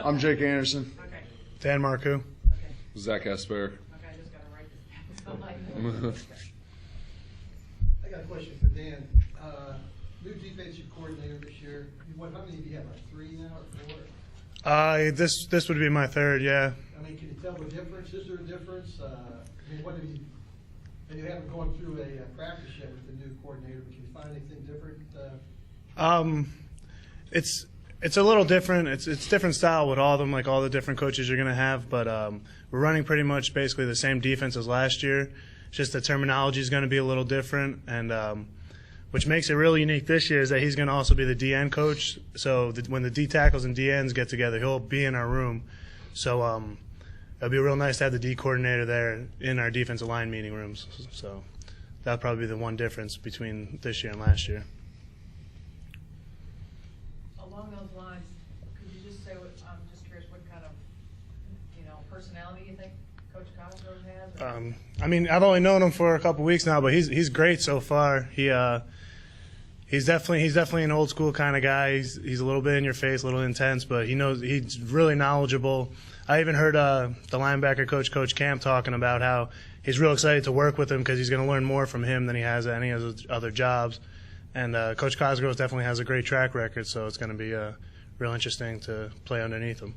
I'm Jake Anderson. Okay. Dan Marcoux. Okay. Zac Kasparek. Okay, I just got to write this down. I got a question for Dan. New defensive coordinator this year. How many do you have? Like 3 now or 4? This would be my third, yeah. I mean, can you tell the difference? Is there a difference? I mean, what have you? And you haven't gone through a practice yet with the new coordinator, but can you find anything different? It's a little different. It's different style with all of them, like all the different coaches you're gonna have. But we're running pretty much basically the same defense as last year. It's just the terminology is going to be a little different, and which makes it really unique this year is that he's going to also be the DN coach. So when the D tackles and DNs get together, he'll be in our room. So it'll be real nice to have the D coordinator there in our defensive line meeting rooms. So that'll probably be the one difference between this year and last year. Along those lines, could you just say, I'm just curious, what kind of, personality you think Coach Cosgrove has? I mean, I've only known him for a couple weeks now, but he's great so far. He's definitely an old school kind of guy. He's a little bit in your face, a little intense, but he's really knowledgeable. I even heard the linebacker Coach Camp talking about how he's real excited to work with him because he's going to learn more from him than he has at any of his other jobs. And Coach Cosgrove definitely has a great track record, so it's going to be real interesting to play underneath him.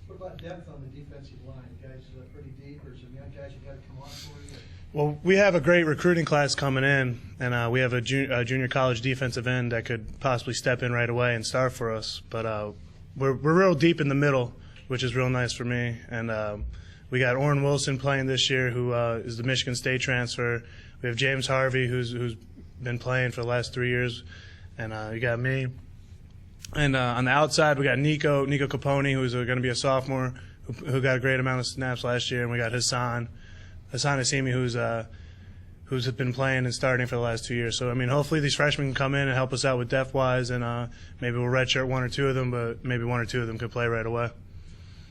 What about depth on the defensive line? You guys pretty deep, or some young guys you got to come on for you? Well, we have a great recruiting class coming in, and we have a junior college defensive end that could possibly step in right away and start for us. But we're real deep in the middle, which is real nice for me. And we got Orrin Wilson playing this year, who is the Michigan State transfer. We have James Harvey, who's been playing for the last 3 years, and you got me. And on the outside, we got Nico Capone, who's going to be a sophomore, who got a great amount of snaps last year, and we got Hassan Assimi, who's been playing and starting for the last 2 years. So, I mean, hopefully these freshmen can come in and help us out with depth-wise, and maybe we'll redshirt 1 or 2 of them, but maybe 1 or 2 of them could play right away.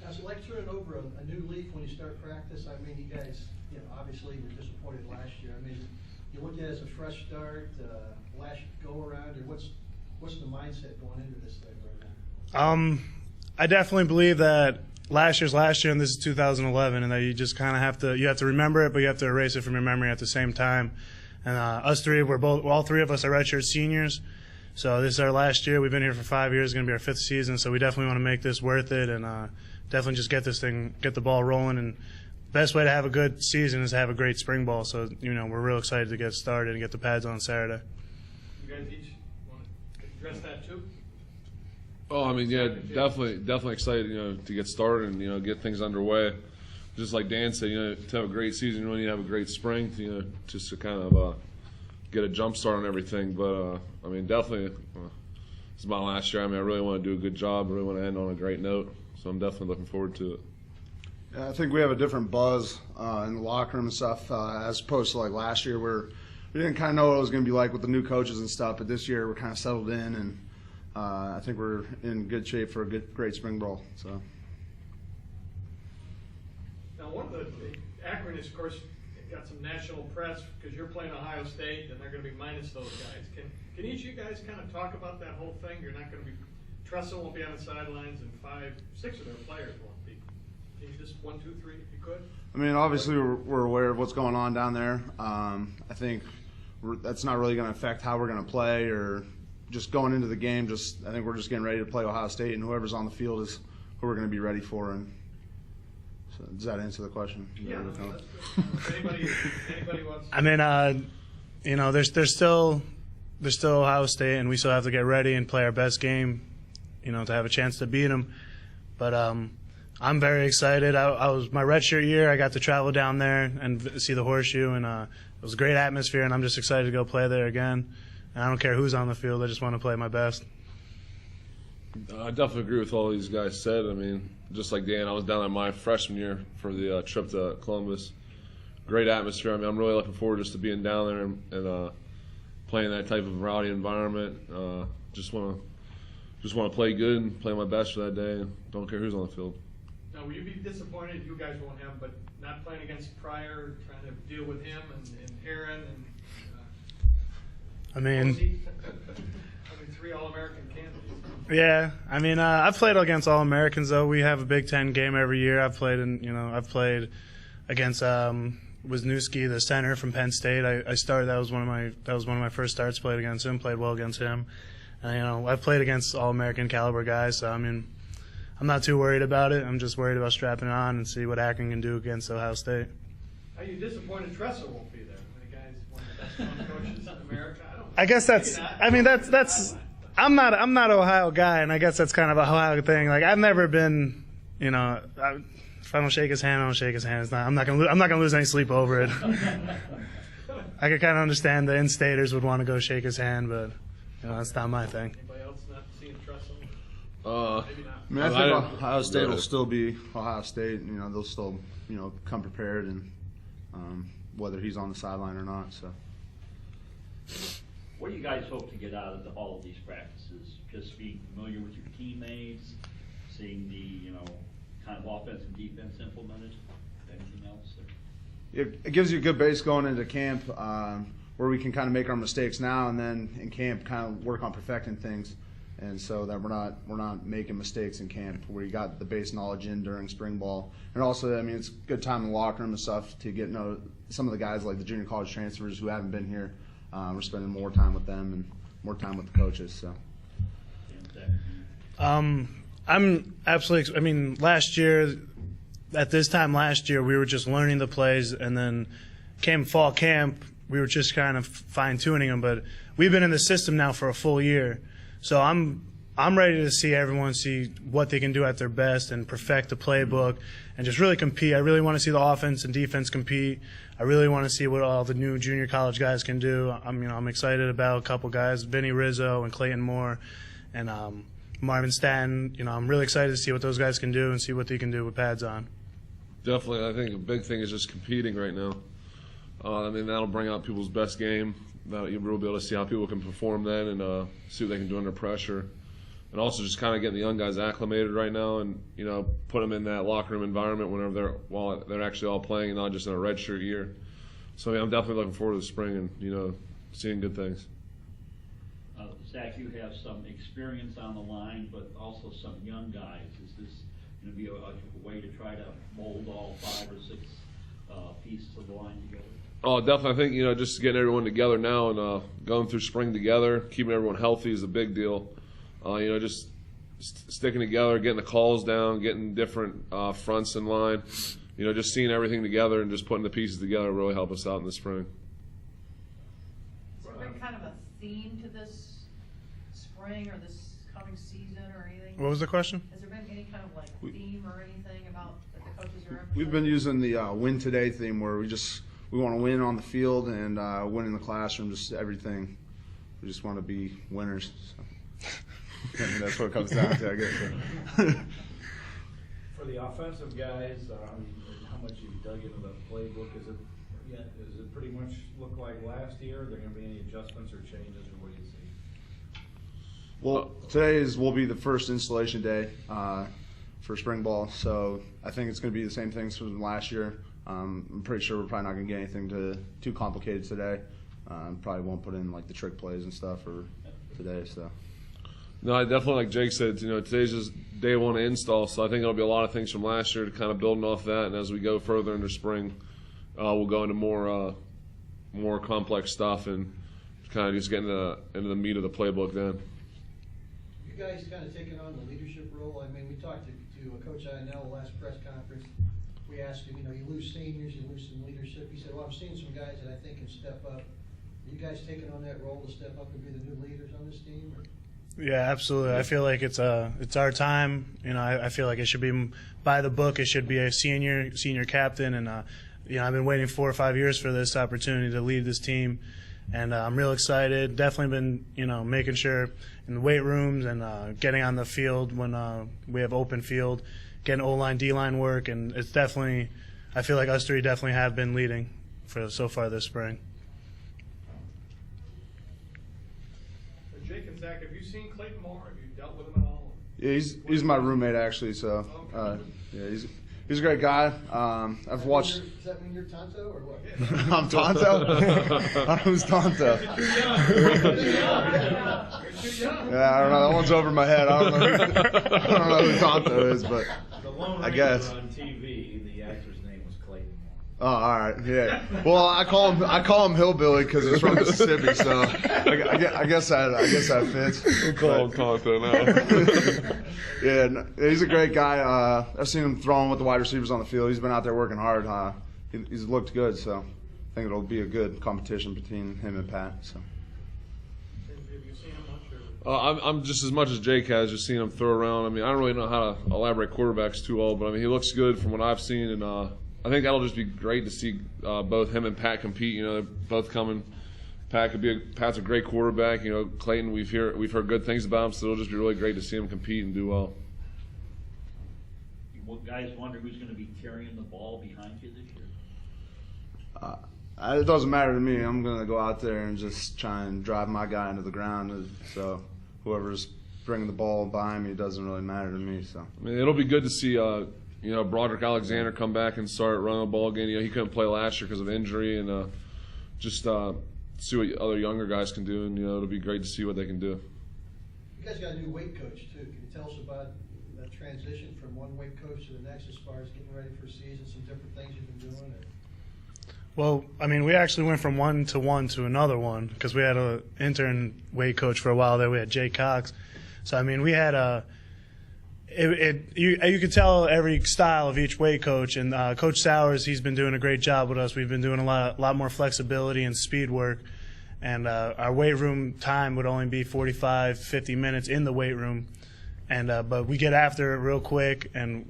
Now, it's like turning over a new leaf when you start practice. I mean, you guys, obviously were disappointed last year. I mean, you look at it as a fresh start, last go-around, or what's the mindset going into this thing right now? I definitely believe that last year's last year and this is 2011, and that you just kind of have to remember it, but you have to erase it from your memory at the same time. And us three, all 3 of us are redshirt seniors, so this is our last year. We've been here for 5 years. It's going to be our 5th season, so we definitely want to make this worth it, and definitely just get the ball rolling. And the best way to have a good season is to have a great spring ball. So we're real excited to get started and get the pads on Saturday. You guys each want to address that too? Oh, I mean, yeah, definitely excited, to get started and get things underway. Just like Dan said, to have a great season, you need to have a great spring, just to kind of get a jump start on everything. But I mean, definitely, this is my last year. I mean, I really want to do a good job. I really want to end on a great note. So I'm definitely looking forward to it. Yeah, I think we have a different buzz in the locker room and stuff as opposed to like last year where we didn't kind of know what it was going to be like with the new coaches and stuff. But this year we're kind of settled in, and I think we're in good shape for a great spring ball. So. Now, one of the Akron is, of course, got some national press because you're playing Ohio State, and they're going to be minus those guys. Can each of you guys kind of talk about that whole thing? You're not going to be Tressel won't be on the sidelines, and 5, 6 of their players won't be. Can you just 1, 2, 3, if you could? I mean, obviously we're aware of what's going on down there. I think that's not really going to affect how we're going to play or just going into the game. I think we're just getting ready to play Ohio State, and whoever's on the field is who we're going to be ready for. And so, does that answer the question? Yeah, that's good. Anybody wants? I mean, there's still Ohio State, and we still have to get ready and play our best game, to have a chance to beat them. But I'm very excited. I was my redshirt year. I got to travel down there and see the Horseshoe, and it was a great atmosphere. And I'm just excited to go play there again. And I don't care who's on the field. I just want to play my best. I definitely agree with all these guys said. I mean, just like Dan, I was down there my freshman year for the trip to Columbus. Great atmosphere. I mean, I'm really looking forward just to being down there and playing that type of rowdy environment. Just want to play good and play my best for that day. And don't care who's on the field. Now, will you be disappointed? You guys won't have, but not playing against Pryor, trying to deal with him and Aaron and. I mean, I mean, 3 All-American candidates. Yeah, I mean, I've played against All-Americans though. We have a Big Ten game every year. I've played against Wisniewski, the center from Penn State. I started. That was one of my first starts. Played against him. Played well against him. And, I've played against All-American caliber guys. So I mean, I'm not too worried about it. I'm just worried about strapping it on and see what Akron can do against Ohio State. Are you disappointed Tressel won't be there? The guy's one of the best coaches in America. I guess that's. I mean, that's. I'm not an Ohio guy, and I guess that's kind of a Ohio thing. Like I've never been, if I don't shake his hand, I don't shake his hand. I'm not gonna lose any sleep over it. I could kind of understand the in-staters would want to go shake his hand, but that's not my thing. Anybody else not seeing Tressel? Maybe not. I mean, I think Ohio State will still be Ohio State. They'll still, come prepared, and whether he's on the sideline or not. So. What do you guys hope to get out of all of these practices? Just being familiar with your teammates, seeing the kind of offense and defense implemented. Anything else? It gives you a good base going into camp, where we can kind of make our mistakes now, and then in camp kind of work on perfecting things, and so that we're not making mistakes in camp. Where you got the base knowledge in during spring ball, and also it's a good time in the locker room and stuff to get to know some of the guys like the junior college transfers who haven't been here. We're spending more time with them and more time with the coaches. So, I'm absolutely. I mean, last year, at this time last year, we were just learning the plays, and then came fall camp, we were just kind of fine tuning them. But we've been in the system now for a full year, so I'm ready to see everyone see what they can do at their best and perfect the playbook and just really compete. I really want to see the offense and defense compete. I really want to see what all the new junior college guys can do. I'm excited about a couple guys, Vinny Rizzo and Clayton Moore and Marvin Stanton. I'm really excited to see what those guys can do and see what they can do with pads on. Definitely, I think a big thing is just competing right now. That'll bring out people's best game. You'll really be able to see how people can perform then and see what they can do under pressure. And also just kind of getting the young guys acclimated right now and, put them in that locker room environment while they're actually all playing and not just in a redshirt year. So, I'm definitely looking forward to the spring and, seeing good things. Zac, you have some experience on the line, but also some young guys. Is this going to be a way to try to mold all 5 or 6 pieces of the line together? Oh, definitely. I think, just getting everyone together now and going through spring together, keeping everyone healthy is a big deal. Just sticking together, getting the calls down, getting different fronts in line, just seeing everything together and just putting the pieces together will really help us out in the spring. Has there been kind of a theme to this spring or this coming season or anything? What was the question? Has there been any kind of theme or anything about that the coaches are emphasizing? We've been using the win today theme, where we want to win on the field and win in the classroom, just everything. We just want to be winners. So. That's what it comes down to, I guess. For the offensive guys, how much you've dug into the playbook? Does it pretty much look like last year? Are there going to be any adjustments or changes, or what do you see? Well, today will be the first installation day for spring ball, so I think it's going to be the same things from last year. I'm pretty sure we're probably not going to get anything too complicated today. Probably won't put in the trick plays and stuff for today. So. No, I definitely, like Jake said, today's just day one install, so I think it'll be a lot of things from last year to kind of building off that, and as we go further into spring, we'll go into more complex stuff and kind of just get into the meat of the playbook then. You guys kind of taking on the leadership role. We talked to Coach Ionell last press conference. We asked him, you lose seniors, you lose some leadership. He said, well, I'm seeing some guys that I think can step up. Are you guys taking on that role to step up and be the new leaders on this team? Or? Yeah, absolutely. I feel like it's our time. I feel like it should be by the book. It should be a senior captain, and I've been waiting 4 or 5 years for this opportunity to lead this team, and I'm real excited. Definitely been making sure in the weight rooms and getting on the field when we have open field, getting O-line, D-line work, and it's definitely. I feel like us three definitely have been leading for so far this spring. Jake and Zac, have you seen Clayton Moore? Have you dealt with him at all? Yeah, he's my roommate actually. So yeah, He's a great guy. I've watched. Does that mean you're Tonto or what? I'm Tonto. Who's Tonto? You're too young. Yeah, I don't know. That one's over my head. I don't know who Tonto is, but The Lone I Ranger guess. on TV, the actor's name was Clayton. Oh, all right, yeah. Well, I call him Hillbilly because he's from Mississippi, so I guess that fits. We'll call him Tonto now. Yeah, no, he's a great guy. I've seen him throwing with the wide receivers on the field. He's been out there working hard. He's looked good, so I think it'll be a good competition between him and Pat. So. Have you seen him much? Or? I'm just as much as Jake has, just seen him throw around. I mean, I don't really know how to elaborate quarterbacks too well, but I mean, he looks good from what I've seen, and I think that'll just be great to see both him and Pat compete. You know, they're both coming. Pat's a great quarterback. You know, Clayton, we've heard good things about him, so it'll just be really great to see him compete and do well. You guys wonder who's going to be carrying the ball behind you this year? It doesn't matter to me. I'm going to go out there and just try and drive my guy into the ground. So whoever's bringing the ball behind me, it doesn't really matter to me. So I mean, it'll be good to see Broderick Alexander come back and start running the ball again. You know, he couldn't play last year because of injury, and just see what other younger guys can do, and it'll be great to see what they can do. You guys got a new weight coach too. Can you tell us about that transition from one weight coach to the next as far as getting ready for season, some different things you've been doing? Well, I mean, we actually went from one to another one because we had an intern weight coach for a while there. We had Jay Cox. So, I mean, we had you could tell every style of each weight coach. And Coach Sowers, he's been doing a great job with us. We've been doing a lot more flexibility and speed work. And our weight room time would only be 45, 50 minutes in the weight room. And but we get after it real quick, and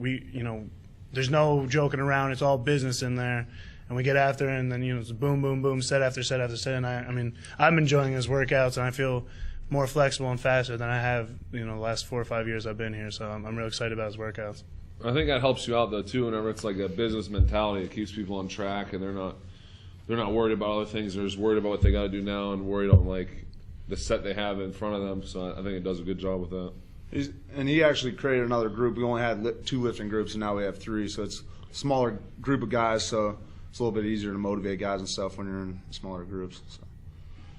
there's no joking around. It's all business in there. And we get after it, and then it's boom, boom, boom, set after set after set. And I mean, I'm enjoying his workouts, and I feel more flexible and faster than I have, the last 4 or 5 years I've been here. So I'm real excited about his workouts. I think that helps you out though too. Whenever it's like a business mentality, it keeps people on track, and they're not worried about other things. They're just worried about what they got to do now, and worried on like the set they have in front of them. So I think it does a good job with that. He actually created another group. We only had 2 lifting groups, and now we have 3. So it's a smaller group of guys. So it's a little bit easier to motivate guys and stuff when you're in smaller groups. So.